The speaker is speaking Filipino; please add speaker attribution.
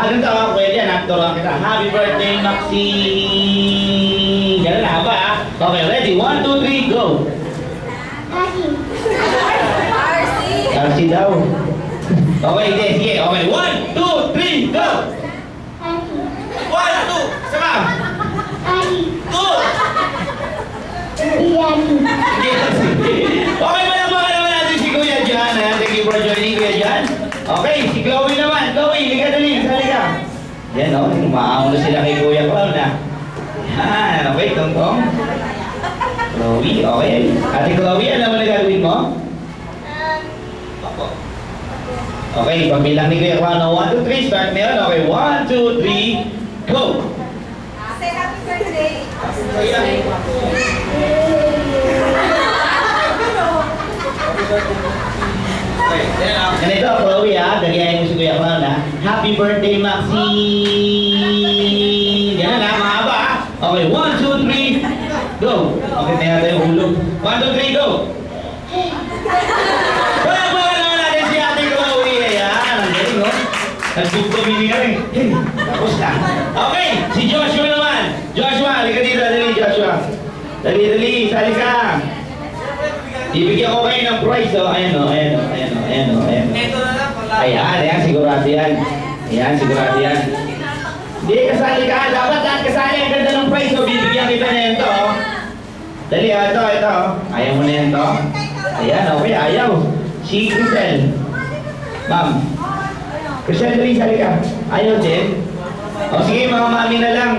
Speaker 1: ganito ako. Pwede yan. Turuan kita. Happy birthday, Maxi! Ganun na ba? Okay, ready? 1, 2, 3, go! RC daw. Okay, hindi. Sige. Okay, 1, 2, 3, go! 1, 2, sama! Go! Okay, malabakan naman natin si Kuya Jan. Thank you for joining, Kuya Jan. Okay, si Chloe naman. Chloe, liga dali. Sali ka. Yan o, maamula sila kay Kuya Clown na. Yan, okay, tong-tong. Chloe, okay. Ate Chloe, alam mo na gagawin mo? Okay, pagbilang ni Kuya Clown na 1, 2, 3, start na yun. Okay, 1, 2, 3, go!
Speaker 2: Say happy birthday!
Speaker 1: Ganito, Chloe ha, gagayahin mo si Kuya Clown ha. Happy birthday, Maxi! Yan na, mahaba ha. Okay, 1, 2, 3, go! Okay, tayo natin yung hulog. 1, 2, 3, go! Palagpakan naman natin si Ate Chloe. Ayan, ang galing no? Nagtugtubili ka rin. Tapos na. Okay, si Joshua naman. Joshua, halika dito, dali Joshua. Dali, dali, sali ka. Ibigyan ko kayo ng prize, oh. Ayan, oh, ayan, oh, ayan, oh, ayan, oh, ayan. Ayan, ayan, sigurado yan. Ayan, sigurado yan. Hindi, kasali ka. Dapat lahat kasali. Ang ganda ng prize, oh. Bibigyan kita na yan to, oh. Dali, oh, ito, ito, oh. Ayaw mo na yan to. Ayan, okay, ayaw. Si Crisel. Ma'am. Crisel, dali, sali ka. Ayaw din. O, sige, mga mami na lang.